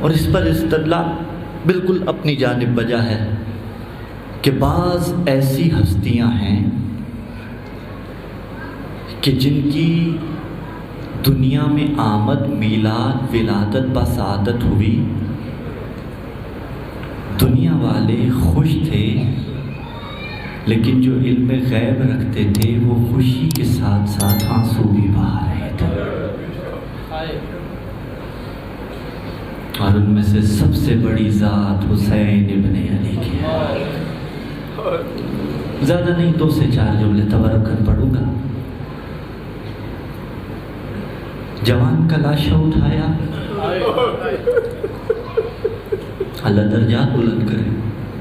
اور اس پر استدلال بالکل اپنی جانب بجا ہے کہ بعض ایسی ہستیاں ہیں کہ جن کی دنیا میں آمد، میلاد، ولادت بسعادت ہوئی، دنیا والے خوش تھے، لیکن جو علم غیب رکھتے تھے وہ خوشی کے ساتھ ساتھ آنسو بھی بہا رہے تھے۔ اور ان میں سے سب سے بڑی ذات حسین ابن علی کی ہے۔ زیادہ نہیں 2 سے 4 جملے تبرکن پڑھوں گا۔ جوان کا لاشا اٹھایا، اللہ درجات بلند کرے،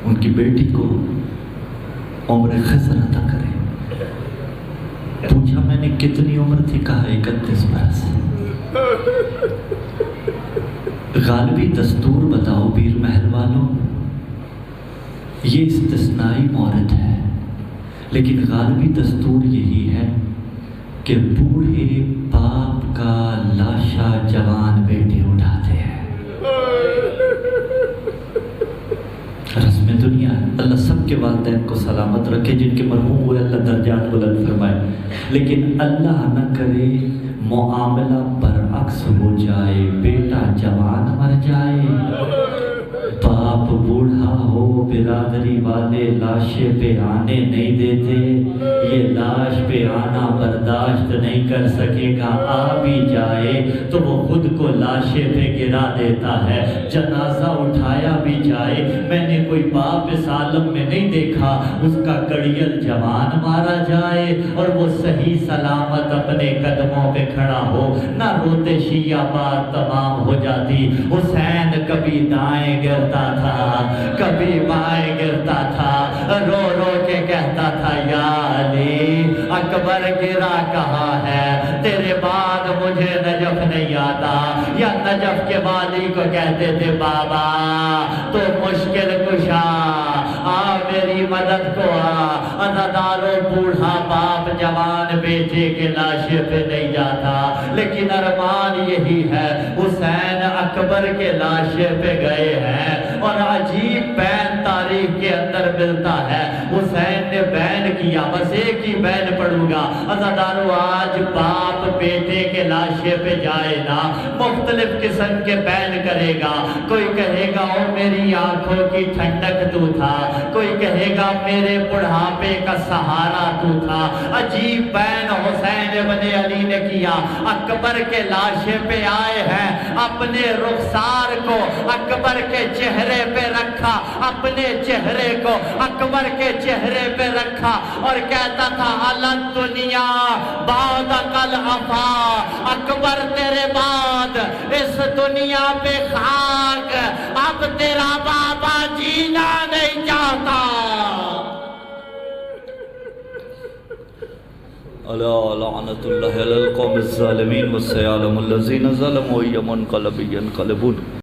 ان کی بیٹی کو عمر خضر عطا کرے۔ پوچھا میں نے کتنی عمر تھی؟ کہا 31 برس۔ غالبی دستور بتاؤ پیر محل والوں، یہ استثنائی مورد ہے، لیکن غالبی دستور یہی ہے کہ بوڑھے باپ کا لاشا جوان بیٹے اٹھاتے ہیں۔ رسم دنیا ہے۔ اللہ سب کے والدین کو سلامت رکھے، جن کے مرحوم ہوئے اللہ درجات بلند فرمائے، لیکن اللہ نہ کرے معاملہ برعکس ہو جائے، بیٹا جوان مر جائے، باپ بوڑھا ہو، برادری والے لاشے پہ آنے نہیں دیتے، یہ لاش پہ آنا برداشت نہیں کر سکے گا، آ بھی جائے تو وہ خود کو لاشے پہ گرا دیتا ہے۔ جنازہ اٹھایا بھی جائے، میں نے کوئی باپ اس عالم میں نہیں دیکھا اس کا کڑیل جوان مارا جائے اور وہ صحیح سلامت اپنے قدموں پہ کھڑا ہو، نہ روتے شیعہ بات تمام ہو جاتی۔ حسین کبھی دائیں گرتا تھا، کبھی بائیں گرتا تھا، رو رو کے کہتا تھا یا علی اکبر گرا کہاں ہے، تیرے بعد مجھے نجف نہیں آتا۔ یا نجف کے والی کو کہتے تھے بابا تو مشکل کشا، آ میری مدد کو آ۔ عزادارو بوڑھا باپ جوان بیٹے کے لاشے پہ نہیں جاتا، لیکن ارمان یہی ہے حسین اکبر کے لاشے پہ گئے ہیں۔ اور عجیب بین تاریخ کے اندر ملتا ہے، حسین نے بین کیا، بس ایک ہی بین پڑھوں گا۔ عزادارو آج باپ بیٹے کے لاشے پہ جائے نا، مختلف قسم کے بین کرے گا۔ کوئی کہے گا او میری آنکھوں کی ٹھنڈک تو تھا، کوئی کہے گا میرے بڑھاپے کا سہارا تو تھا۔ عجیب بین حسین ابن علی نے کیا، اکبر کے لاشے پہ آئے ہیں، اپنے رخسار کو اکبر کے چہرے پہ رکھا، اپنے چہرے کو اکبر کے چہرے پہ رکھا اور کہتا تھا حلت دنیا بعد قل عفا، اکبر تیرے بعد اس دنیا پہ خاک، اب تیرا بابا جینا نہیں چاہتا۔ الا لعنت اللہ علی القوم الظالمین وسيعلم الذین ظلموا أي منقلب ينقلبون۔